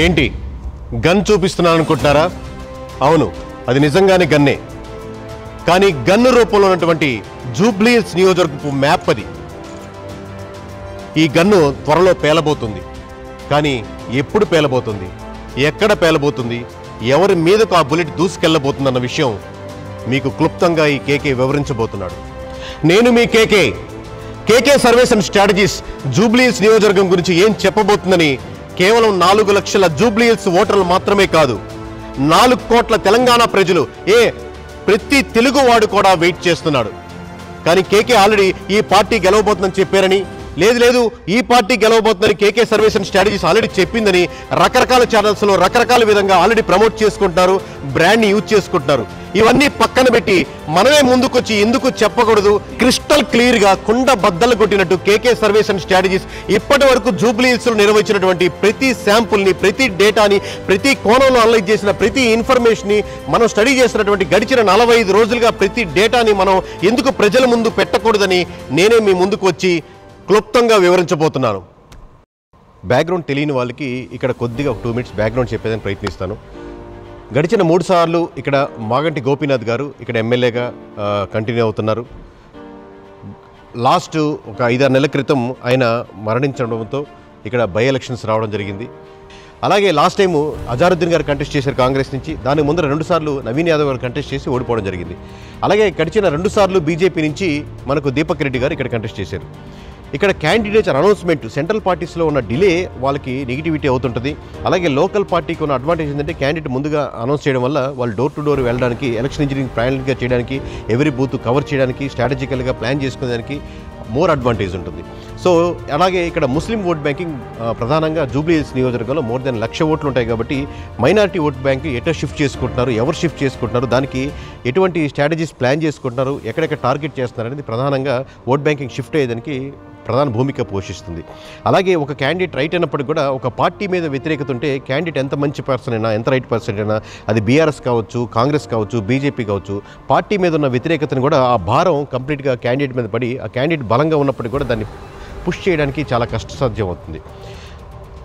ఏంటి గన్ చూపిస్తున్నాను అనుకుంటున్నారా? అవును, అది నిజంగానే గన్నే. కానీ గన్ను రూపంలో ఉన్నటువంటి జూబ్లీ హిల్స్ నియోజకవర్గపు మ్యాప్ అది. ఈ గన్ను త్వరలో పేలబోతుంది. కానీ ఎప్పుడు పేలబోతుంది, ఎక్కడ పేలబోతుంది, ఎవరి మీదకు ఆ బుల్లెట్ దూసుకెళ్లబోతుందన్న విషయం మీకు క్లుప్తంగా ఈ కేకే వివరించబోతున్నాడు. నేను మీ KK surveys and strategies Jubilee Hills నియోజకవర్గం గురించి ఏం చెప్పబోతుందని కేవలం 4 లక్షల జూబ్లీ హిల్స్ ఓటర్లు మాత్రమే కాదు, 4 కోట్ల తెలంగాణ ప్రజలు, ప్రతి తెలుగు వాడు కూడా వెయిట్ చేస్తున్నాడు. కానీ కేకే ఆల్రెడీ ఈ పార్టీ గెలవబోతుందని చెప్పారని, లేదు ఈ పార్టీ గెలవబోతుందని KK surveys and strategies already చెప్పిందని రకరకాల ఛానల్స్లో రకరకాల విధంగా ఆల్రెడీ ప్రమోట్ చేసుకుంటున్నారు, బ్రాండ్ని యూజ్ చేసుకుంటున్నారు. ఇవన్నీ పక్కన పెట్టి మనమే ముందుకొచ్చి ఎందుకు చెప్పకూడదు? క్రిస్టల్ క్లియర్గా కుండ బద్దలు కొట్టినట్టు కేకే సర్వేస్ అండ్ స్ట్రాటజీస్ ఇప్పటి వరకు జూబ్లీ హిల్స్లో నిర్వహించినటువంటి ప్రతి శాంపుల్ని, ప్రతి డేటాని, ప్రతి కోణంలో అనలైజ్ చేసిన ప్రతి ఇన్ఫర్మేషన్ని, మనం స్టడీ చేసినటువంటి గడిచిన 45 రోజులుగా ప్రతి డేటాని మనం ఎందుకు ప్రజల ముందు పెట్టకూడదని నేనే మీ ముందుకు వచ్చి క్లుప్తంగా వివరించబోతున్నాను. బ్యాక్గ్రౌండ్ తెలియని వాళ్ళకి ఇక్కడ కొద్దిగా 2 మినిట్స్ బ్యాక్గ్రౌండ్ చెప్పేదని ప్రయత్నిస్తాను. గడిచిన 3 సార్లు ఇక్కడ మాగంటి గోపీనాథ్ గారు ఇక్కడ ఎమ్మెల్యేగా కంటిన్యూ అవుతున్నారు. లాస్ట్ ఒక 5-6 నెలల క్రితం ఆయన మరణించడంతో ఇక్కడ బై ఎలక్షన్స్ రావడం జరిగింది. అలాగే లాస్ట్ టైము అజారుద్దీన్ గారు కంటెస్ట్ చేశారు కాంగ్రెస్ నుంచి. దానికి ముందర 2 సార్లు నవీన్ యాదవ్ గారు కంటెస్ట్ చేసి ఓడిపోవడం జరిగింది. అలాగే గడిచిన 2 సార్లు బీజేపీ నుంచి మనకు దీపక్ రెడ్డి గారు ఇక్కడ కంటెస్ట్ చేశారు. ఇక్కడ క్యాండిడేట్స్ అనౌన్స్మెంట్ సెంట్రల్ పార్టీస్లో ఉన్న డిలే వాళ్ళకి నెగిటివిటీ అవుతుంటుంది. అలాగే లోకల్ పార్టీకి ఉన్న అడ్వాంటేజ్ ఏంటంటే క్యాండిడేట్ ముందుగా అనౌన్స్ చేయడం వల్ల వాళ్ళు డోర్ టు డోర్ వెళ్ళడానికి, ఎలక్షన్ ఇంజనీరింగ్ ప్లాన్గా చేయడానికి, ఎవరీ బూత్ కవర్ చేయడానికి, స్ట్రాటజికల్గా ప్లాన్ చేసుకోవడానికి మోర్ అడ్వాంటేజ్ ఉంటుంది. సో అలాగే ఇక్కడ ముస్లిం ఓట్ బ్యాంకింగ్ ప్రధానంగా జూబ్లీ హిల్స్ నియోజకవర్గంలో మోర్ దెన్ 1,00,000 ఓట్లు ఉంటాయి. కాబట్టి మైనారిటీ ఓట్ బ్యాంక్ ఎటో షిఫ్ట్ చేసుకుంటున్నారు, ఎవరు షిఫ్ట్ చేసుకుంటున్నారు, దానికి ఎటువంటి స్ట్రాటజీస్ ప్లాన్ చేసుకుంటున్నారు, ఎక్కడెక్కడ టార్గెట్ చేస్తున్నారు అనేది ప్రధానంగా ఓట్ బ్యాంకింగ్ షిఫ్ట్ అయ్యేదానికి ప్రధాన భూమిక పోషిస్తుంది. అలాగే ఒక క్యాండిడేట్ రైట్ అయినప్పటికీ కూడా ఒక పార్టీ మీద వ్యతిరేకత ఉంటే క్యాండిడేట్ ఎంత మంచి పర్సన్ అయినా, ఎంత రైట్ పర్సన్ అయినా, అది బీఆర్ఎస్ కావచ్చు, కాంగ్రెస్ కావచ్చు, బీజేపీ కావచ్చు, పార్టీ మీద ఉన్న వ్యతిరేకతను కూడా ఆ భారం కంప్లీట్గా క్యాండిడేట్ మీద పడి ఆ క్యాండిడేట్ బలంగా ఉన్నప్పటికీ కూడా దాన్ని పుష్ చేయడానికి చాలా కష్టసాధ్యం అవుతుంది.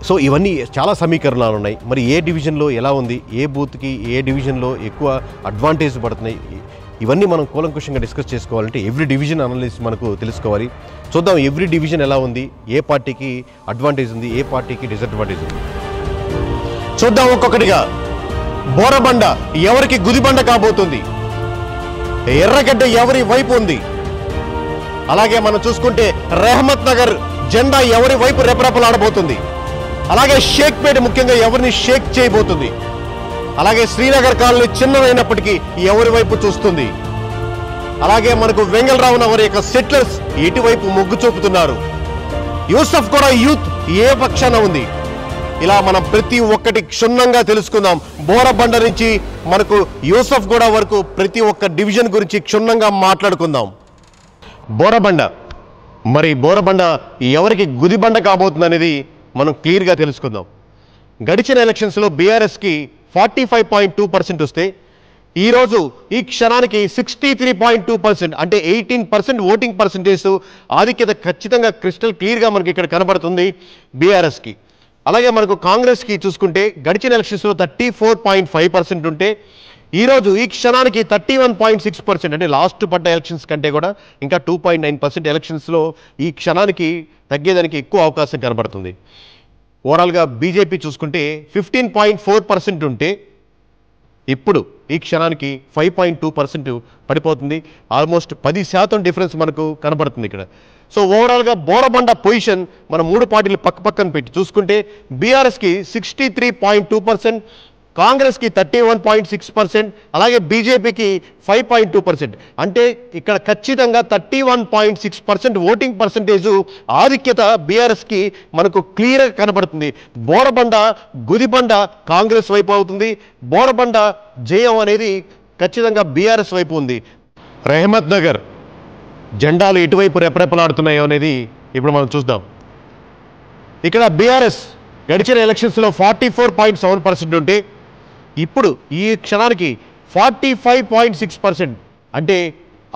సో ఇవన్నీ చాలా సమీకరణాలు ఉన్నాయి. మరి ఏ డివిజన్లో ఎలా ఉంది, ఏ బూత్కి ఏ డివిజన్లో ఎక్కువ అడ్వాంటేజ్ పడుతున్నాయి, ఇవన్నీ మనం కూలంకుషంగా డిస్కస్ చేసుకోవాలంటే ఎవ్రీ డివిజన్ అనలిస్ట్ మనకు తెలుసుకోవాలి. చూద్దాం ఎవ్రీ డివిజన్ ఎలా ఉంది, ఏ పార్టీకి అడ్వాంటేజ్ ఉంది, ఏ పార్టీకి డిసడ్వాంటేజ్ ఉంది చూద్దాం ఒక్కొక్కటిగా. బోరబండ ఎవరికి గుదిబండ కాబోతుంది, ఎర్రగడ్డ ఎవరి వైపు ఉంది, అలాగే మనం చూసుకుంటే రెహమత్ నగర్ జెండా ఎవరి వైపు రెపరెపలాడబోతుంది, అలాగే షేక్పేట ముఖ్యంగా ఎవరిని షేక్ చేయబోతుంది, అలాగే శ్రీనగర్ కాలనీ చిన్నదైనప్పటికీ ఎవరి వైపు చూస్తుంది, అలాగే మనకు వెంగళరావు నగర్ యొక్క సెటిలర్స్ ఎటువైపు మొగ్గు చూపుతున్నారు, యూసఫ్ కూడా యూత్ ఏ పక్షాన ఉంది. ఇలా మనం ప్రతి ఒక్కటి క్షుణ్ణంగా తెలుసుకుందాం. బోరబండ నుంచి మనకు యూసఫ్ కూడా వరకు ప్రతి ఒక్క డివిజన్ గురించి క్షుణ్ణంగా మాట్లాడుకుందాం. బోరబండ, మరి బోరబండ ఎవరికి గుదిబండ కాబోతుంది అనేది మనం క్లియర్గా తెలుసుకుందాం. గడిచిన ఎలక్షన్స్లో బీఆర్ఎస్కి 45.2% వస్తే ఈరోజు ఈ క్షణానికి 63.2%, అంటే 18% ఓటింగ్ పర్సంటేజ్ ఆధిక్యత ఖచ్చితంగా క్రిస్టల్ క్లియర్గా మనకి ఇక్కడ కనబడుతుంది బీఆర్ఎస్కి. అలాగే మనకు కాంగ్రెస్కి చూసుకుంటే గడిచిన ఎలక్షన్స్లో 34.5% ఉంటే ఈరోజు ఈ క్షణానికి 31.6%, అంటే లాస్ట్ పడ్డ ఎలక్షన్స్ కంటే కూడా ఇంకా 2.9% ఎలక్షన్స్లో ఈ క్షణానికి తగ్గేదానికి ఎక్కువ అవకాశం కనబడుతుంది. ఓవరాల్గా బీజేపీ చూసుకుంటే 15.4% ఉంటే ఇప్పుడు ఈ క్షణానికి 5.2% పడిపోతుంది. ఆల్మోస్ట్ 10% డిఫరెన్స్ మనకు కనబడుతుంది ఇక్కడ. సో ఓవరాల్గా బోరబండ పొజిషన్ మనం 3 పార్టీలు పక్కన పెట్టి చూసుకుంటే బీఆర్ఎస్కి 63.2%, కాంగ్రెస్కి 31.6%, అలాగే బీజేపీకి 5.2%. అంటే ఇక్కడ ఖచ్చితంగా 31.6% ఓటింగ్ పర్సంటేజ్ ఆధిక్యత బీఆర్ఎస్కి మనకు క్లియర్గా కనబడుతుంది. బోరబండ గుదిబండ కాంగ్రెస్ వైపు అవుతుంది, బోరబండ జయం అనేది ఖచ్చితంగా బీఆర్ఎస్ వైపు ఉంది. రెహమత్ నగర్ జెండాలు ఎటువైపు రెపరెపలాడుతున్నాయో అనేది ఇప్పుడు మనం చూద్దాం. ఇక్కడ బీఆర్ఎస్ గడిచిన ఎలక్షన్స్లో 44.7% ఉంటే ఇప్పుడు ఈ క్షణానికి 45.6%, అంటే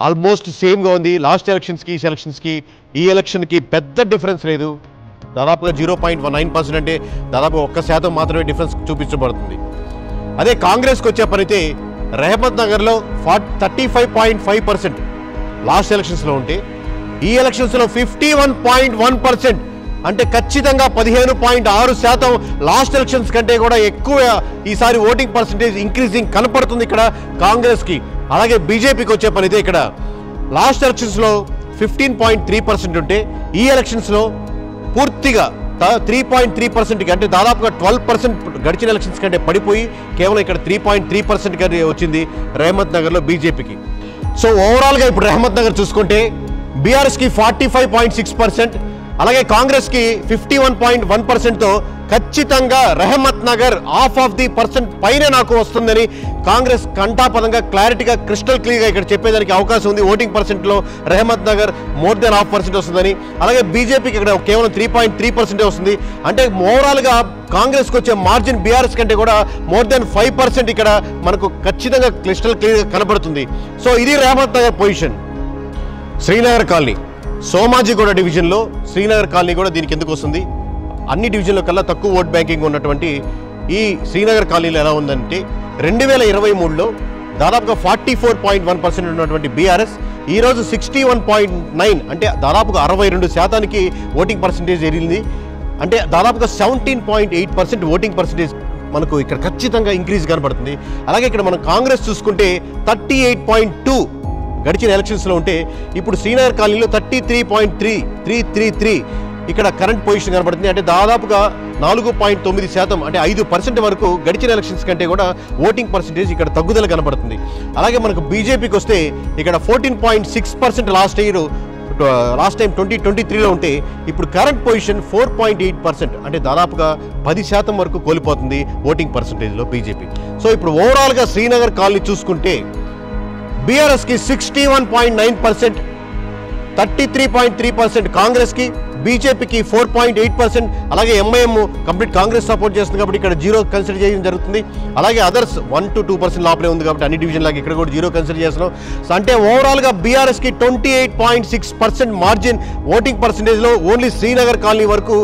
ఆల్మోస్ట్ సేమ్గా ఉంది. లాస్ట్ ఎలక్షన్స్కి ఈ ఎలక్షన్కి పెద్ద డిఫరెన్స్ లేదు. దాదాపుగా 0.19% అంటే దాదాపు 1% మాత్రమే డిఫరెన్స్ చూపించబడుతుంది. అదే కాంగ్రెస్కి వచ్చే పనితే రెహమత్ నగర్లో 35.5% లాస్ట్ ఎలక్షన్స్లో ఉంటే ఈ ఎలక్షన్స్లో 51.1%, అంటే ఖచ్చితంగా 15.6% లాస్ట్ ఎలక్షన్స్ కంటే కూడా ఎక్కువ ఈసారి ఓటింగ్ పర్సంటేజ్ ఇంక్రీజింగ్ కనపడుతుంది ఇక్కడ కాంగ్రెస్కి. అలాగే బీజేపీకి వచ్చే పనితే ఇక్కడ లాస్ట్ ఎలక్షన్స్లో 15.3% ఉంటే ఈ ఎలక్షన్స్లో పూర్తిగా 3.3%కి, అంటే దాదాపుగా 12% గడిచిన ఎలక్షన్స్ కంటే పడిపోయి కేవలం ఇక్కడ 3.3% వచ్చింది రెహమత్ నగర్లో బీజేపీకి. సో ఓవరాల్గా ఇప్పుడు రెహమత్ నగర్ చూసుకుంటే బీఆర్ఎస్కి 45.6%, అలాగే కాంగ్రెస్కి 51.1%తో ఖచ్చితంగా రెహమత్ నగర్ %% పైనే నాకు వస్తుందని కాంగ్రెస్ కంఠాపదంగా క్లారిటీగా క్రిస్టల్ క్లియర్గా ఇక్కడ చెప్పేదానికి అవకాశం ఉంది. ఓటింగ్ పర్సెంట్లో రెహమత్ నగర్ మోర్ దెన్ ½ వస్తుందని, అలాగే బీజేపీకి ఇక్కడ కేవలం 3.3% వస్తుంది. అంటే ఓవరాల్గా కాంగ్రెస్కి వచ్చే మార్జిన్ బీఆర్ఎస్ కంటే కూడా మోర్ దెన్ 5% ఇక్కడ మనకు ఖచ్చితంగా క్రిస్టల్ క్లియర్గా కనబడుతుంది. సో ఇది రెహమత్ నగర్ పొజిషన్. శ్రీనగర్ కాలనీ, సోమాజిగూడ డివిజన్లో శ్రీనగర్ కాలనీ కూడా దీనికి ఎందుకు వస్తుంది? అన్ని డివిజన్ల కల్లా తక్కువ ఓట్ బ్యాంకింగ్ ఉన్నటువంటి ఈ శ్రీనగర్ కాలనీలో ఎలా ఉందంటే 2023లో దాదాపుగా 44.1% ఉన్నటువంటి బీఆర్ఎస్ ఈరోజు 61.9, అంటే దాదాపుగా 62%కి ఓటింగ్ పర్సంటేజ్ ఎరిగింది. అంటే దాదాపుగా 17.8% ఓటింగ్ పర్సంటేజ్ మనకు ఇక్కడ ఖచ్చితంగా ఇంక్రీజ్ కనబడుతుంది. అలాగే ఇక్కడ మనం కాంగ్రెస్ చూసుకుంటే 38.2 గడిచిన ఎలక్షన్స్లో ఉంటే ఇప్పుడు శ్రీనగర్ కాలనీలో 33.333 ఇక్కడ కరెంట్ పొజిషన్ కనబడుతుంది. అంటే దాదాపుగా 4.9%, అంటే 5% వరకు గడిచిన ఎలక్షన్స్ కంటే కూడా ఓటింగ్ పర్సంటేజ్ ఇక్కడ తగ్గుదల కనబడుతుంది. అలాగే మనకు బీజేపీకి వస్తే ఇక్కడ 14.6% లాస్ట్ టైం 2023లో ఉంటే ఇప్పుడు కరెంట్ పొజిషన్ 4.8%, అంటే దాదాపుగా 10% వరకు కోల్పోతుంది ఓటింగ్ పర్సంటేజ్లో బీజేపీ. సో ఇప్పుడు ఓవరాల్గా శ్రీనగర్ కాలనీ చూసుకుంటే బీఆర్ఎస్కి 61.9%, 33.3% కాంగ్రెస్కి, బీజేపీకి 4.8%, అలాగే ఎంఐఎం కంప్లీట్ కాంగ్రెస్ సపోర్ట్ చేస్తుంది కాబట్టి ఇక్కడ 0 కన్సిడర్ చేయడం జరుగుతుంది. అలాగే అదర్స్ 1 to 2% లోపలే ఉంది కాబట్టి అన్ని డివిజన్ లాగా ఇక్కడ కూడా 0 కన్సిడర్ చేస్తున్నాం. అంటే ఓవరాల్గా బీఆర్ఎస్కి 28.6% మార్జిన్ ఓటింగ్ పర్సంటేజ్లో ఓన్లీ శ్రీనగర్ కాలనీ వరకు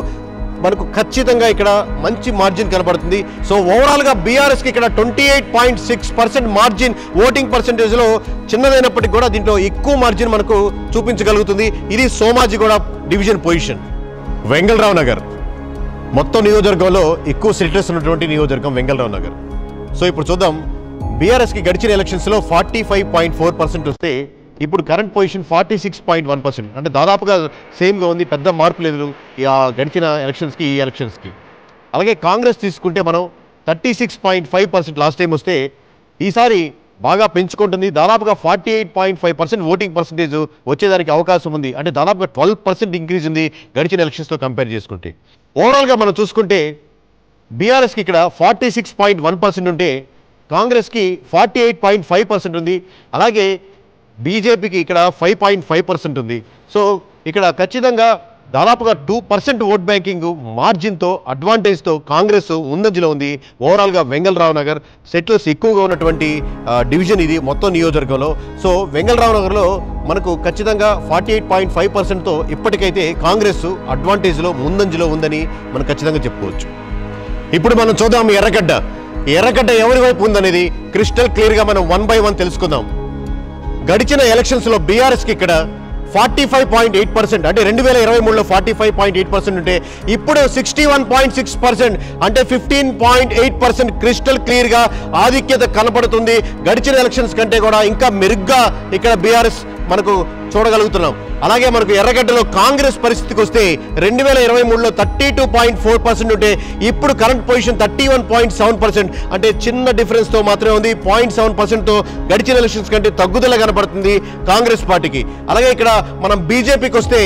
మనకు ఖచ్చితంగా ఇక్కడ మంచి మార్జిన్ కనబడుతుంది. సో ఓవరాల్గా బీఆర్ఎస్కి ఇక్కడ 28.6% మార్జిన్ ఓటింగ్ పర్సంటేజ్లో చిన్నదైనప్పటికీ కూడా దీంట్లో ఎక్కువ మార్జిన్ మనకు చూపించగలుగుతుంది. ఇది సోమాజిగూడ డివిజన్ పొజిషన్. వెంగళరావు నగర్ మొత్తం నియోజకవర్గంలో ఎక్కువ సెటిల్స్ ఉన్నటువంటి నియోజకవర్గం వెంగళరావు నగర్. సో ఇప్పుడు చూద్దాం, బీఆర్ఎస్కి గడిచిన ఎలక్షన్స్లో 45.4% వస్తే ఇప్పుడు కరెంట్ పొజిషన్ 46.1%, అంటే దాదాపుగా సేమ్గా ఉంది, పెద్ద మార్పు లేదు గడిచిన ఎలక్షన్స్కి ఈ ఎలక్షన్స్కి. అలాగే కాంగ్రెస్ తీసుకుంటే మనం 36.5% లాస్ట్ టైం వస్తే ఈసారి బాగా పెంచుకుంటుంది, దాదాపుగా 48.5% ఓటింగ్ పర్సంటేజ్ వచ్చేదానికి అవకాశం ఉంది. అంటే దాదాపుగా 12% ఇంక్రీజ్ ఉంది గడిచిన ఎలక్షన్స్తో కంపేర్ చేసుకుంటే. ఓవరాల్గా మనం చూసుకుంటే బీఆర్ఎస్కి ఇక్కడ 46.1% ఉంటే కాంగ్రెస్కి 48.5% ఉంది, అలాగే బీజేపీకి ఇక్కడ 5.5% ఉంది. సో ఇక్కడ ఖచ్చితంగా దాదాపుగా 2% ఓట్ బ్యాంకింగ్ మార్జిన్తో అడ్వాంటేజ్తో కాంగ్రెస్ ముందంజలో ఉంది. ఓవరాల్గా వెంగళరావు నగర్ సెటిల్స్ ఎక్కువగా ఉన్నటువంటి డివిజన్ ఇది మొత్తం నియోజకవర్గంలో. సో వెంగళరావు నగర్లో మనకు ఖచ్చితంగా 48.5%తో ఇప్పటికైతే కాంగ్రెస్ అడ్వాంటేజ్లో ముందంజలో ఉందని మనం ఖచ్చితంగా చెప్పుకోవచ్చు. ఇప్పుడు మనం చూద్దాం ఎర్రగడ్డ ఎవరి వైపు ఉందనేది క్రిస్టల్ క్లియర్గా మనం 1 by 1 తెలుసుకుందాం. గడిచిన ఎలక్షన్స్లో బీఆర్ఎస్కి ఇక్కడ 45.8%, అంటే 2023లో 45.8% ఉంటే ఇప్పుడు 61.6%, అంటే 15.8% క్రిస్టల్ క్లియర్గా ఆధిక్యత కనపడుతుంది. గడిచిన ఎలక్షన్స్ కంటే కూడా ఇంకా మెరుగ్గా ఇక్కడ బీఆర్ఎస్ మనకు చూడగలుగుతున్నాం. అలాగే మనకు ఎర్రగడ్డలో కాంగ్రెస్ పరిస్థితికి వస్తే 2023లో 32.4% ఉంటే ఇప్పుడు కరెంట్ పొజిషన్ 31.7%, అంటే చిన్న డిఫరెన్స్తో మాత్రమే ఉంది. 0.7%తో గడిచిన ఎలక్షన్స్ కంటే తగ్గుదల కనబడుతుంది కాంగ్రెస్ పార్టీకి. అలాగే ఇక్కడ మనం బీజేపీకి వస్తే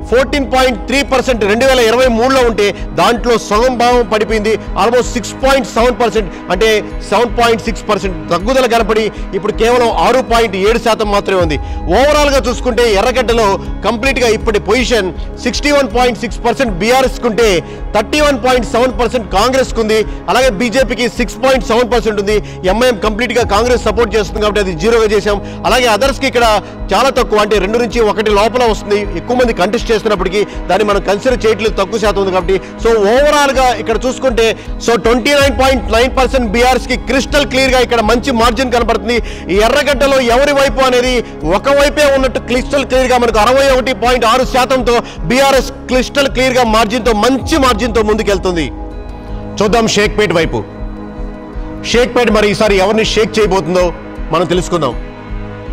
14.3% 2023లో ఉంటే దాంట్లో సగం భావం పడిపోయింది, ఆల్మోస్ట్ 6.7%, అంటే 7.6% తగ్గుదల కనపడి ఇప్పుడు కేవలం 6.7% మాత్రమే ఉంది. ఓవరాల్గా చూసుకుంటే ఎర్రగడ్డలో కంప్లీట్గా ఇప్పటి పొజిషన్ 61.6% బీఆర్ఎస్ కుంటే 31.7% కాంగ్రెస్ కుంది. అలాగే బీజేపీకి 6.7% ఉంది. ఎంఐఎం కంప్లీట్గా కాంగ్రెస్ సపోర్ట్ చేస్తుంది కాబట్టి అది 0గా చేశాం. అలాగే అదర్స్కి ఇక్కడ చాలా తక్కువ, అంటే 2 నుంచి 1 లోపల వస్తుంది, ఎక్కువ మంది కంటెస్ట్ చేస్తున్నప్పటికీ దాన్ని మనం కన్సిడర్ చేయట్లేదు, తక్కువ శాతం ఉంది కాబట్టి. సో ఓవరాల్గా ఇక్కడ చూసుకుంటే సో 29.9% బీఆర్ఎస్కి క్రిస్టల్ క్లియర్గా ఇక్కడ మంచి మార్జిన్ కనబడుతుంది. ఈ ఎర్రగడ్డలో ఎవరి వైపు అనేది ఒకవైపే ఉన్నట్టు క్రిస్టల్ క్లియర్గా మనకు 61.6%తో బీఆర్ఎస్ క్రిస్టల్ క్లియర్గా మార్జిన్తో మంచి మార్జిన్తో ముందుకెళ్తుంది. చూద్దాం షేక్పేట్ వైపు. షేక్పేట్ మరి ఈసారి ఎవరిని షేక్ చేయబోతుందో మనం తెలుసుకుందాం.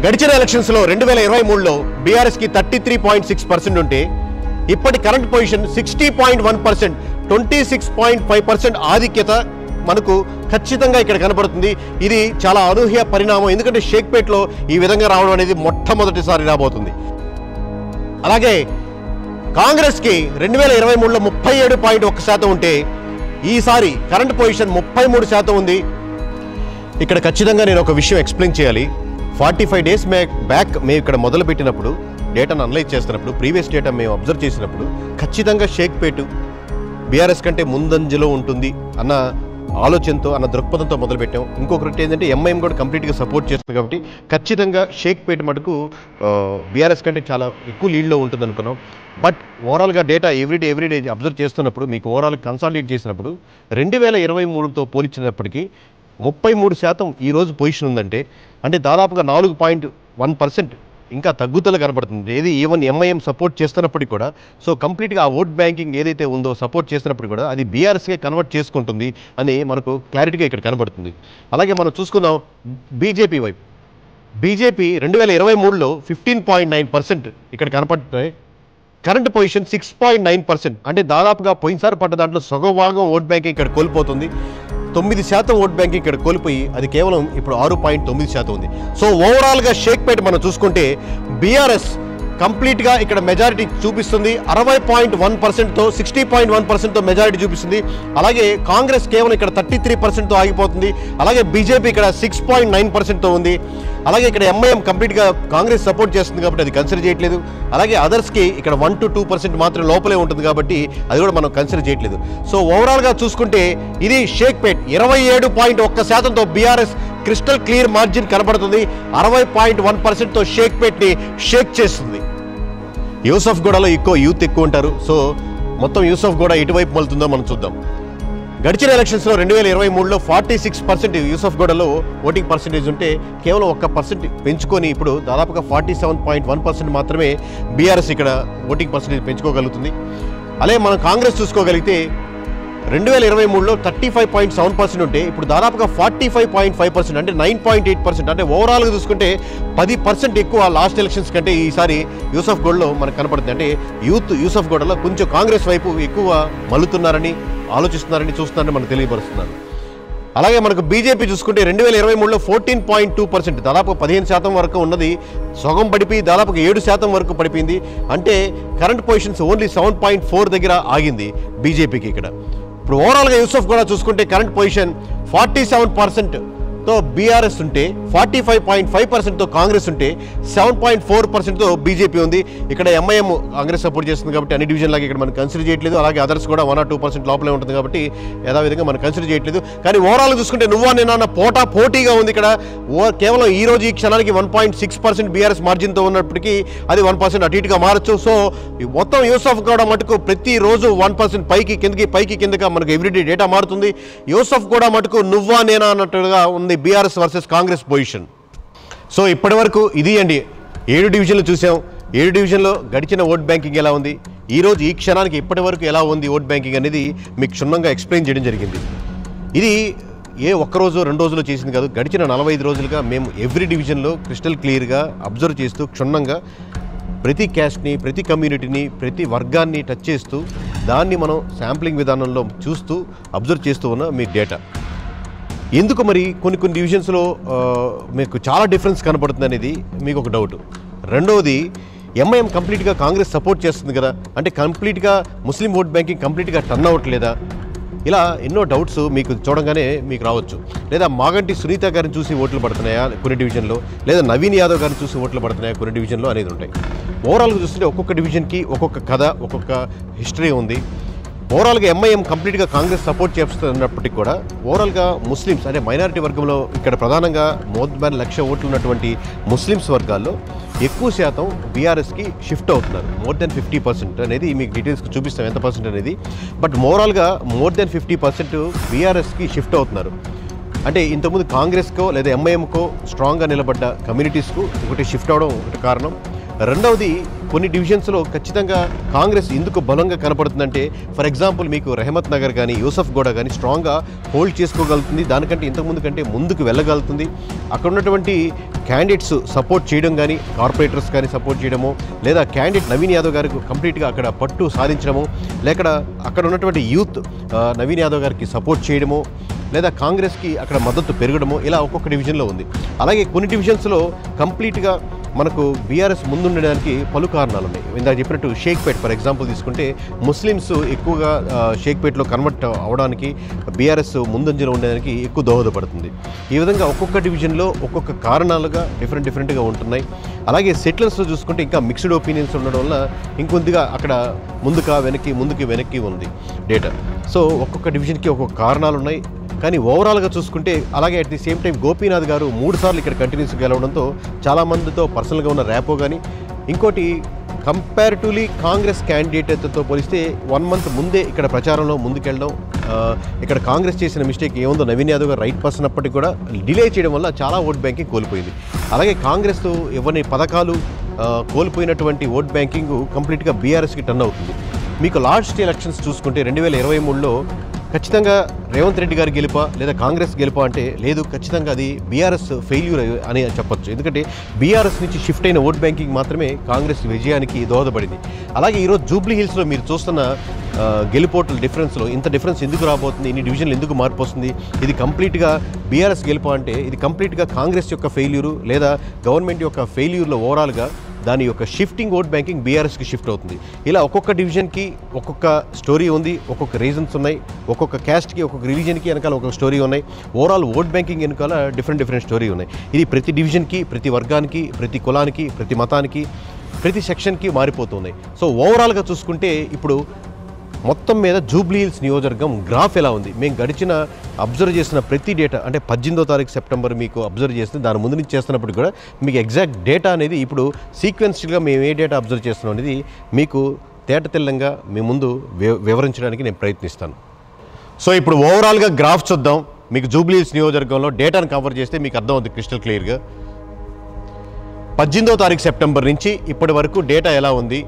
గడిచిన ఎలక్షన్స్లో 2023లో బీఆర్ఎస్కి 33.6% ఉంటే ఇప్పటి కరెంట్ పొజిషన్ 60.1%, 26.5% ఆధిక్యత మనకు ఖచ్చితంగా ఇక్కడ కనబడుతుంది. ఇది చాలా అనూహ్య పరిణామం, ఎందుకంటే షేక్పేట్లో ఈ విధంగా రావడం అనేది మొట్టమొదటిసారి రాబోతుంది. అలాగే కాంగ్రెస్కి 2023లో 37.1% ఉంటే ఈసారి కరెంట్ పొజిషన్ 33% ఉంది. ఇక్కడ ఖచ్చితంగా నేను ఒక విషయం ఎక్స్ప్లెయిన్ చేయాలి. 45 డేస్ బ్యాక్ మేము ఇక్కడ మొదలుపెట్టినప్పుడు డేటాను అనలైజ్ చేస్తున్నప్పుడు, ప్రీవియస్ డేటా మేము అబ్జర్వ్ చేసినప్పుడు ఖచ్చితంగా షేక్పేట్ బీఆర్ఎస్ కంటే ముందంజలో ఉంటుంది అన్న ఆలోచనతో, అన్న దృక్పథంతో మొదలుపెట్టాం. ఇంకొకటి ఏంటంటే ఎంఐఎం కూడా కంప్లీట్గా సపోర్ట్ చేస్తుంది కాబట్టి ఖచ్చితంగా షేక్పేట్ మటుకు బీఆర్ఎస్ కంటే చాలా ఎక్కువ లీడ్లో ఉంటుంది అనుకున్నాం. బట్ ఓవరాల్గా డేటా ఎవ్రీడే అబ్జర్వ్ చేస్తున్నప్పుడు మీకు ఓవరాల్ కన్సాలిడేట్ చేసినప్పుడు 2023తో పోల్చినప్పటికీ 33% ఈరోజు పొజిషన్ ఉందంటే, అంటే దాదాపుగా 4.1% ఇంకా తగ్గుదల కనబడుతుంది. ఏది ఈవెన్ ఎంఐఎం సపోర్ట్ చేస్తున్నప్పటికీ కూడా. సో కంప్లీట్గా ఆ ఓట్ బ్యాంకింగ్ ఏదైతే ఉందో సపోర్ట్ చేస్తున్నప్పుడు కూడా అది బీఆర్ఎస్కే కన్వర్ట్ చేసుకుంటుంది అని మనకు క్లారిటీగా ఇక్కడ కనబడుతుంది. అలాగే మనం చూసుకుందాం బీజేపీ వైపు. బీజేపీ 2023లో 15.9% ఇక్కడ కనపడుతున్నాయి. కరెంట్ పొజిషన్ 6.9%, అంటే దాదాపుగా పోయినసారి పడ్డ దాంట్లో సగం భాగం ఓట్ బ్యాంకింగ్ ఇక్కడ కోల్పోతుంది. 9% ఓట్ బ్యాంకింగ్ ఇక్కడ కోల్పోయి అది కేవలం ఇప్పుడు 6.9% ఉంది. సో ఓవరాల్గా షేక్పేట్ మనం చూసుకుంటే బీఆర్ఎస్ కంప్లీట్గా ఇక్కడ మెజారిటీ చూపిస్తుంది. 60.1%తో 60.1%తో మెజారిటీ చూపిస్తుంది. అలాగే కాంగ్రెస్ కేవలం ఇక్కడ 33%తో ఆగిపోతుంది. అలాగే బీజేపీ ఇక్కడ 6.9%తో ఉంది. అలాగే ఇక్కడ ఎంఐఎం కంప్లీట్గా కాంగ్రెస్ సపోర్ట్ చేస్తుంది కాబట్టి అది కన్సిడర్ చేయట్లేదు. అలాగే అదర్స్కి ఇక్కడ 1 to 2% మాత్రం లోపలే ఉంటుంది కాబట్టి అది కూడా మనం కన్సిడర్ చేయట్లేదు. సో ఓవరాల్గా చూసుకుంటే ఇది షేక్పేట్ 27.1%తో బీఆర్ఎస్ క్రిస్టల్ క్లియర్ మార్జిన్ కనబడుతుంది. 60.1%తో షేక్పేట్ని షేక్ చేస్తుంది. యూసఫ్గూడలో యూత్ ఎక్కువ ఉంటారు. సో మొత్తం యూసఫ్గూడ ఎటువైపు మలుతుందో మనం చూద్దాం. గడిచిన ఎలక్షన్స్లో 2023లో 46% యూసఫ్గూడలో ఓటింగ్ పర్సెంటేజ్ ఉంటే కేవలం 1% పెంచుకొని ఇప్పుడు దాదాపుగా 47.1% మాత్రమే బీఆర్ఎస్ ఇక్కడ ఓటింగ్ పర్సెంటేజ్ పెంచుకోగలుగుతుంది. అలాగే మనం కాంగ్రెస్ చూసుకోగలిగితే 2023లో 35.7% ఉంటే ఇప్పుడు దాదాపుగా 45.5%, అంటే 9.8%, అంటే ఓవరాల్గా చూసుకుంటే 10% ఎక్కువ లాస్ట్ ఎలక్షన్స్ కంటే ఈసారి యూసఫ్గూడలో మనకు కనపడుతుంది. అంటే యూసఫ్గూడలో కొంచెం కాంగ్రెస్ వైపు ఎక్కువ మలుతున్నారని, ఆలోచిస్తున్నారని, చూస్తున్నారని మనకు తెలియపరుస్తున్నారు. అలాగే మనకు బీజేపీ చూసుకుంటే 2023లో 14.2%, దాదాపు 15% వరకు ఉన్నది సగం పడిపోయి దాదాపుగా 7% వరకు పడిపోయింది. అంటే కరెంట్ పొజిషన్స్ ఓన్లీ 7.4 దగ్గర ఆగింది బీజేపీకి ఇక్కడ. ఇప్పుడు ఓవరాల్గా యూసఫ్గూడ చూసుకుంటే కరెంట్ పొజిషన్ 47%తో బీఆర్ఎస్ ఉంటే 45.5%తో కాంగ్రెస్ ఉంటే 7.4%తో బీజేపీ ఉంది. ఇక్కడ ఎంఐఎం కాంగ్రెస్ సపోర్ట్ చేస్తుంది కాబట్టి అన్ని డివిజన్ లాగా ఇక్కడ మనం కన్సిడర్ చేయట్లేదు. అలాగే అదర్స్ కూడా 1 or 2% లోపలే ఉంటుంది కాబట్టి యథావిధంగా మనం కన్సిడర్ చేయట్లేదు. కానీ ఓవరాల్గా చూసుకుంటే నువ్వా నేనా పోటీగా ఉంది ఇక్కడ. కేవలం ఈ రోజు ఈ క్షణానికి 1.6% బీఆర్ఎస్ మార్జిన్తో ఉన్నప్పటికీ అది 1% అటు ఇటుగా మారచ్చు. సో మొత్తం యూసఫ్గూడ మటుకు ప్రతిరోజు 1% పైకి కిందగా మనకు ఎవ్రీడే డేటా మారుతుంది. యూసఫ్గూడ మటుకు నువ్వా నేనా అన్నట్టుగా ఉంది BRS versus Congress position. So ఇప్పటి వరకు ఇది అండి, 7 డివిజన్లు చూసాం. 7 డివిజన్లో గడిచిన ఓట్ బ్యాంకింగ్ ఎలా ఉంది, ఈరోజు ఈ క్షణానికి ఇప్పటి వరకు ఎలా ఉంది ఓట్ బ్యాంకింగ్ అనేది మీకు క్షుణ్ణంగా ఎక్స్ప్లెయిన్ చేయడం జరిగింది. ఇది ఒక్కరోజు 2 రోజుల్లో చేసింది కాదు. గడిచిన 45 రోజులుగా మేము ఎవ్రీ డివిజన్లో క్రిస్టల్ క్లియర్గా అబ్జర్వ్ చేస్తూ క్షుణ్ణంగా ప్రతి క్యాస్ట్ని, ప్రతి కమ్యూనిటీని, ప్రతి వర్గాన్ని టచ్ చేస్తూ దాన్ని మనం శాంప్లింగ్ విధానంలో చూస్తూ అబ్జర్వ్ చేస్తూ ఉన్న మీ డేటా. ఎందుకు మరి కొన్ని డివిజన్స్లో మీకు చాలా డిఫరెన్స్ కనపడుతుంది అనేది మీకు ఒక డౌట్. రెండవది, ఎంఐఎం కంప్లీట్గా కాంగ్రెస్ సపోర్ట్ చేస్తుంది కదా, అంటే కంప్లీట్గా ముస్లిం ఓట్ బ్యాంకింగ్ కంప్లీట్గా టర్న్ అవ్వట్లేదా? ఇలా ఎన్నో డౌట్స్ మీకు చూడంగానే మీకు రావచ్చు. లేదా మాగంటి సునీత గారిని చూసి ఓట్లు పడుతున్నాయా కొన్ని డివిజన్లో, లేదా నవీన్ యాదవ్ గారిని చూసి ఓట్లు పడుతున్నాయా కొన్ని డివిజన్లో అనేది ఉంటాయి. ఓవరాల్గా చూస్తుంటే ఒక్కొక్క డివిజన్కి ఒక్కొక్క కథ, ఒక్కొక్క హిస్టరీ ఉంది. ఓవరాల్గా ఎంఐఎం కంప్లీట్గా కాంగ్రెస్ సపోర్ట్ చేస్తున్నప్పటికీ కూడా ఓవరాల్గా ముస్లిమ్స్ అంటే మైనారిటీ వర్గంలో ఇక్కడ ప్రధానంగా మోర్ దాన్ 1,00,000 ఓట్లు ఉన్నటువంటి ముస్లిమ్స్ వర్గాల్లో ఎక్కువ శాతం బీఆర్ఎస్కి షిఫ్ట్ అవుతున్నారు. మోర్ దెన్ 50% అనేది మీకు డీటెయిల్స్కి చూపిస్తాం ఎంత పర్సెంట్ అనేది. బట్ ఓవరాల్గా మోర్ దెన్ 50% బీఆర్ఎస్కి షిఫ్ట్ అవుతున్నారు. అంటే ఇంతకుముందు కాంగ్రెస్కో లేదా ఎంఐఎంకో స్ట్రాంగ్గా నిలబడ్డ కమ్యూనిటీస్కు ఒకటి షిఫ్ట్ అవడం ఒకటి కారణం. రెండవది కొన్ని డివిజన్స్లో ఖచ్చితంగా కాంగ్రెస్ ఎందుకు బలంగా కనపడుతుందంటే ఫర్ ఎగ్జాంపుల్ మీకు రెహమత్ నగర్ కానీ యూసఫ్ గూడ కానీ స్ట్రాంగ్గా హోల్డ్ చేసుకోగలుగుతుంది. దానికంటే ఇంతకుముందు కంటే ముందుకు వెళ్ళగలుగుతుంది. అక్కడ ఉన్నటువంటి క్యాండిడేట్స్ సపోర్ట్ చేయడం కానీ కార్పొరేటర్స్ కానీ సపోర్ట్ చేయడము లేదా క్యాండిడేట్ నవీన్ యాదవ్ గారికి కంప్లీట్గా అక్కడ పట్టు సాధించడము లేక అక్కడ ఉన్నటువంటి యూత్ నవీన్ యాదవ్ గారికి సపోర్ట్ చేయడము లేదా కాంగ్రెస్కి అక్కడ మద్దతు పెరగడము ఇలా ఒక్కొక్క డివిజన్లో ఉంది. అలాగే కొన్ని డివిజన్స్లో కంప్లీట్గా మనకు బీఆర్ఎస్ ముందుండడానికి పలు కారణాలు ఉన్నాయి. ఇందాక చెప్పినట్టు షేక్పేట్ ఫర్ ఎగ్జాంపుల్ తీసుకుంటే ముస్లిమ్స్ ఎక్కువగా షేక్పేట్లో కన్వర్ట్ అవడానికి బీఆర్ఎస్ ముందంజలో ఉండడానికి ఎక్కువ దోహదపడుతుంది. ఈ విధంగా ఒక్కొక్క డివిజన్లో ఒక్కొక్క కారణాలుగా డిఫరెంట్గా ఉంటున్నాయి. అలాగే సెటిలర్స్లో చూసుకుంటే ఇంకా మిక్స్డ్ ఒపీనియన్స్ ఉండడం వల్ల ఇంకొద్దిగా అక్కడ ముందుకి వెనక్కి ఉంది డేటా. సో ఒక్కొక్క డివిజన్కి ఒక్కొక్క కారణాలు ఉన్నాయి. కానీ ఓవరాల్గా చూసుకుంటే అలాగే at the same time Gopinath గారు 3 సార్లు ఇక్కడ కంటిన్యూస్గా గెలవడంతో చాలామందితో పర్సనల్గా ఉన్న ర్యాపో కానీ ఇంకోటి కంపారిటివ్లీ కాంగ్రెస్ క్యాండిడేట్తో పోలిస్తే 1 మంత్ ముందే ఇక్కడ ప్రచారంలో ముందుకెళ్ళడం ఇక్కడ కాంగ్రెస్ చేసిన మిస్టేక్ ఏముందో నవీన్ యాదవ్ గారు రైట్ పర్సన్ అప్పటికి కూడా డిలే చేయడం వల్ల చాలా ఓట్ బ్యాంకింగ్ కోల్పోయింది. అలాగే కాంగ్రెస్ ఇవ్వని పథకాలు కోల్పోయినటువంటి ఓట్ బ్యాంకింగ్ కంప్లీట్గా బీఆర్ఎస్కి టర్న్ అవుతుంది. మీకు లాస్ట్ ఎలక్షన్స్ చూసుకుంటే 2023లో ఖచ్చితంగా రేవంత్ రెడ్డి గారు గెలుపా లేదా కాంగ్రెస్ గెలుపా అంటే లేదు, ఖచ్చితంగా అది బీఆర్ఎస్ ఫెయిల్యూర్ అని చెప్పొచ్చు. ఎందుకంటే బీఆర్ఎస్ నుంచి షిఫ్ట్ అయిన ఓట్ బ్యాంకింగ్ మాత్రమే కాంగ్రెస్ విజయానికి దోహదపడింది. అలాగే ఈరోజు జూబ్లీ హిల్స్లో మీరు చూస్తున్న గెలుపోట్ల డిఫరెన్స్లో ఇంత డిఫరెన్స్ ఎందుకు రాబోతుంది, ఇన్ని డివిజన్లు ఎందుకు మార్పు వస్తుంది, ఇది కంప్లీట్గా బీఆర్ఎస్ గెలుపా అంటే ఇది కంప్లీట్గా కాంగ్రెస్ యొక్క ఫెయిల్యూరు లేదా గవర్నమెంట్ యొక్క ఫెయిల్యూర్లో ఓవరాల్గా దాని యొక్క షిఫ్టింగ్ ఓట్ బ్యాంకింగ్ బీఆర్ఎస్కి షిఫ్ట్ అవుతుంది. ఇలా ఒక్కొక్క డివిజన్కి ఒక్కొక్క స్టోరీ ఉంది, ఒక్కొక్క రీజన్స్ ఉన్నాయి, ఒక్కొక్క క్యాస్ట్కి ఒక్కొక్క రిలీజన్కి వెనకాల ఒక్కొక్క స్టోరీ ఉన్నాయి. ఓవరాల్ ఓట్ బ్యాంకింగ్ వెనకాల డిఫరెంట్ స్టోరీ ఉన్నాయి. ఇది ప్రతి డివిజన్కి, ప్రతి వర్గానికి, ప్రతి కులానికి, ప్రతి మతానికి, ప్రతి సెక్షన్కి మారిపోతున్నాయి. సో ఓవరాల్గా చూసుకుంటే ఇప్పుడు మొత్తం మీద జూబ్లీ హిల్స్ నియోజకవర్గం గ్రాఫ్ ఎలా ఉంది, మేము గడిచిన అబ్జర్వ్ చేసిన ప్రతి డేటా అంటే 18వ తారీఖు సెప్టెంబర్ మీకు అబ్జర్వ్ చేస్తే దాని ముందు నుంచి చేస్తున్నప్పుడు కూడా మీకు ఎగ్జాక్ట్ డేటా అనేది ఇప్పుడు సీక్వెన్స్గా మేము ఏ డేటా అబ్జర్వ్ చేస్తున్నాం అనేది మీకు తేటతెల్లంగా మీ ముందు వివరించడానికి నేను ప్రయత్నిస్తాను. సో ఇప్పుడు ఓవరాల్గా గ్రాఫ్ చూద్దాం. మీకు జూబ్లీ హిల్స్ నియోజకవర్గంలో డేటాను కవర్ చేస్తే మీకు అర్థం అవుతుంది క్రిస్టల్ క్లియర్గా. 18వ తారీఖు సెప్టెంబర్ నుంచి ఇప్పటి వరకు డేటా ఎలా ఉంది,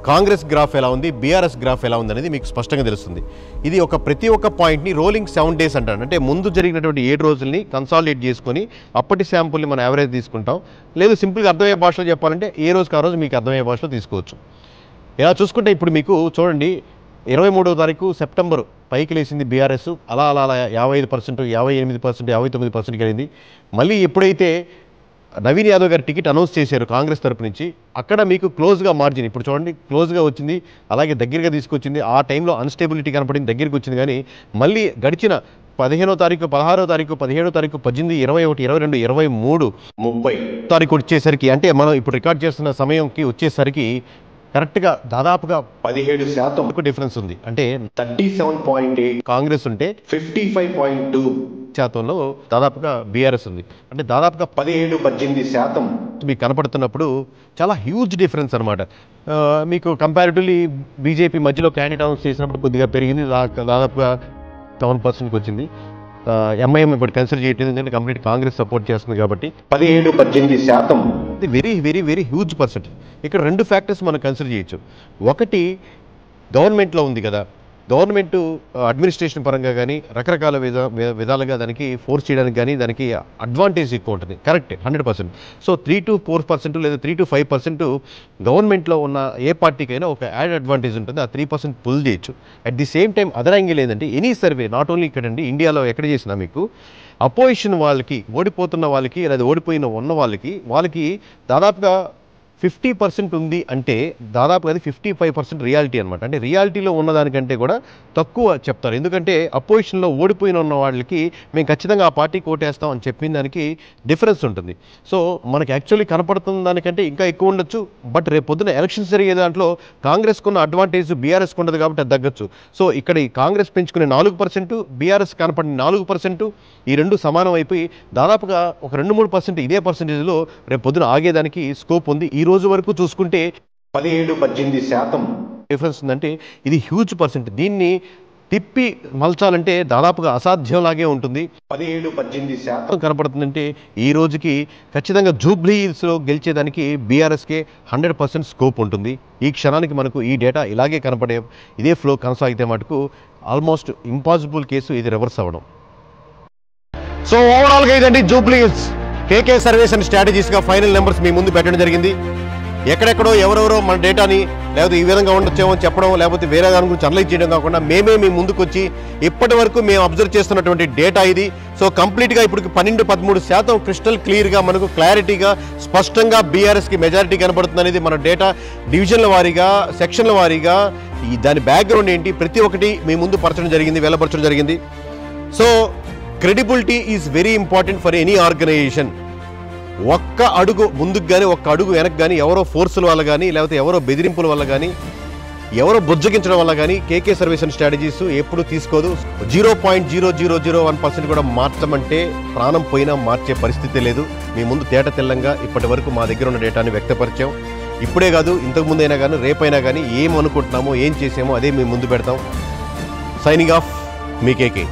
కాంగ్రెస్ గ్రాఫ్ ఎలా ఉంది, బీఆర్ఎస్ గ్రాఫ్ ఎలా ఉంది అనేది మీకు స్పష్టంగా తెలుస్తుంది. ఇది ప్రతి ఒక్క పాయింట్ని రోలింగ్ 7 డేస్ అంటారు. అంటే ముందు జరిగినటువంటి 7 రోజుల్ని కన్సాలిడేట్ చేసుకొని అప్పటి శాంపుల్ని మనం యావరేజ్ తీసుకుంటాం. లేదు సింపుల్గా అర్థమయ్యే భాషలో చెప్పాలంటే ఏ రోజుకి ఆ రోజు మీకు అర్థమయ్యే భాషలో తీసుకోవచ్చు. ఇలా చూసుకుంటే ఇప్పుడు మీకు చూడండి 23వ తారీఖు సెప్టెంబర్ పైకి లేచింది బీఆర్ఎస్, అలా 55%, 58%, 59% కలిగింది. మళ్ళీ ఎప్పుడైతే నవీన్ యాదవ్ గారు టికెట్ అనౌన్స్ చేశారు కాంగ్రెస్ తరపు నుంచి, అక్కడ మీకు క్లోజ్గా మార్జిన్ ఇప్పుడు చూడండి క్లోజ్గా వచ్చింది, అలాగే దగ్గరగా తీసుకొచ్చింది. ఆ టైంలో అన్స్టేబిలిటీ కనపడింది, దగ్గరికి వచ్చింది. కానీ మళ్ళీ గడిచిన 15వ తారీఖు, 16వ తారీఖు, 17వ తారీఖు, 18, 21, 22, 23, 30 తారీఖు వచ్చేసరికి అంటే మనం ఇప్పుడు రికార్డ్ చేస్తున్న సమయంకి వచ్చేసరికి కరెక్ట్గా దాదాపుగా 17% డిఫరెన్స్ ఉంది. అంటే 37.8 కాంగ్రెస్ ఉంటే 55.2% దాదాపుగా బీఆర్ఎస్ ఉంది. అంటే దాదాపుగా 17-18% మీకు కనపడుతున్నప్పుడు చాలా హ్యూజ్ డిఫరెన్స్ అనమాట. మీకు కంపారిటివ్లీ బీజేపీ మధ్యలో క్యాండిడేట్ అనౌన్స్ చేసినప్పుడు కొద్దిగా పెరిగింది, దాదాపుగా 7%కి వచ్చింది. ఎంఐఎం ఇప్పుడు కన్సిడర్ చేయట్లేదు ఎందుకంటే కంప్లీట్ కాంగ్రెస్ సపోర్ట్ చేస్తుంది కాబట్టి 17-18% ఇది వెరీ హ్యూజ్ పర్సెంట్. ఇక్కడ 2 ఫ్యాక్టర్స్ మనం కన్సిడర్ చేయొచ్చు. ఒకటి గవర్నమెంట్లో ఉంది కదా, గవర్నమెంట్ అడ్మినిస్ట్రేషన్ పరంగా కానీ రకరకాల విధాలుగా దానికి ఫోర్స్ చేయడానికి కానీ దానికి అడ్వాంటేజ్ ఎక్కువ ఉంటుంది. కరెక్ట్ 100%. సో 3-4% లేదా 3-5% గవర్నమెంట్లో ఉన్న ఏ పార్టీకైనా ఒక యాడ్ అడ్వాంటేజ్ ఉంటుంది. ఆ 3% పుల్ చేయొచ్చు. At the same time other angle ఏంటంటే ఎనీ సర్వే నాట్ ఓన్లీ ఇక్కడండి, ఇండియాలో ఎక్కడ చేసినా మీకు అపోజిషన్ వాళ్ళకి, ఓడిపోతున్న వాళ్ళకి లేదా ఓడిపోయిన ఉన్న వాళ్ళకి దాదాపుగా 50% ఉంది అంటే దాదాపు అది 55% రియాలిటీ అనమాట. అంటే రియాలిటీలో ఉన్నదానికంటే కూడా తక్కువ చెప్తారు. ఎందుకంటే అపోజిషన్లో ఓడిపోయిన ఉన్న వాళ్ళకి మేము ఖచ్చితంగా ఆ పార్టీకి ఓటేస్తాం అని చెప్పిన దానికి డిఫరెన్స్ ఉంటుంది. సో మనకి యాక్చువల్లీ కనపడుతున్న దానికంటే ఇంకా ఎక్కువ ఉండొచ్చు. బట్ రేపు పొద్దున ఎలక్షన్స్ జరిగే దాంట్లో కాంగ్రెస్కు ఉన్న అడ్వాంటేజ్ బీఆర్ఎస్కి ఉండదు కాబట్టి అది తగ్గచ్చు. సో ఇక్కడ ఈ కాంగ్రెస్ పెంచుకునే 4%, బీఆర్ఎస్ కనపడిన 4%, ఈ రెండు సమానం అయిపోయి దాదాపుగా ఒక 2-3% ఇదే పర్సెంటేజ్లో రేపు పొద్దున ఆగేదానికి స్కోప్ ఉంది. ఈ రోజు వరకు చూసుకుంటే 17-18% డిఫరెన్స్ ఉందంటే ఇది హ్యూజ్ పర్సెంట్. దీన్ని తిప్పి మలచాలంటే దాదాపుగా అసాధ్యంలాగే ఉంటుంది. 17-18% కనపడుతుందంటే ఈ రోజుకి ఖచ్చితంగా జూబ్లీస్లో గెలిచేదానికి బీఆర్ఎస్కే 100% స్కోప్ ఉంటుంది. ఈ క్షణానికి మనకు ఈ డేటా ఇలాగే కనపడే ఇదే ఫ్లో కొనసాగితే మటుకు ఆల్మోస్ట్ ఇంపాసిబుల్ కేసు ఇది రివర్స్ అవ్వడం. సో ఓవరాల్గా ఇదండి జూబ్లీస్ కేకే సర్వేస్ అండ్ స్ట్రాటజీస్గా ఫైనల్ నెంబర్స్ మీ ముందు పెట్టడం జరిగింది. ఎక్కడెక్కడో ఎవరెవరో మన డేటాని లేకపోతే ఈ విధంగా ఉండొచ్చేమో చెప్పడం, లేకపోతే వేరే దాని గురించి అనలైజ్ చేయడం కాకుండా మేమే మీ ముందుకు వచ్చి ఇప్పటి వరకు మేము అబ్జర్వ్ చేస్తున్నటువంటి డేటా ఇది. సో కంప్లీట్గా ఇప్పుడు 12-13% క్రిస్టల్ క్లియర్గా మనకు క్లారిటీగా స్పష్టంగా బీఆర్ఎస్కి మెజారిటీ కనబడుతుంది అనేది మన డేటా డివిజన్ల వారీగా, సెక్షన్ల వారీగా దాని బ్యాక్గ్రౌండ్ ఏంటి ప్రతి ఒక్కటి మీ ముందు పరచడం జరిగింది, వెల్లపరచడం జరిగింది. So credibility is very important for any organisation. ఒక్క అడుగు ముందుకు కానీ ఒక్క అడుగు వెనక్కి కానీ ఎవరో ఫోర్సుల వల్ల కానీ లేకపోతే ఎవరో బెదిరింపుల వల్ల కానీ ఎవరో బుజ్జగించడం వల్ల కానీ కేకే సర్వీస్ అండ్ స్ట్రాటజీస్ ఎప్పుడు తీసుకోదు. 0.0001% కూడా మార్చమంటే ప్రాణం పోయినా మార్చే పరిస్థితి లేదు. మీ ముందు తేట తెల్లంగా ఇప్పటి వరకు మా దగ్గర ఉన్న డేటాని వ్యక్తపరిచాం. ఇప్పుడే కాదు ఇంతకుముందైనా కానీ రేపైనా కానీ ఏం అనుకుంటున్నామో ఏం చేసామో అదే మేము ముందు పెడతాం. సైనింగ్ ఆఫ్ మీ కేకే.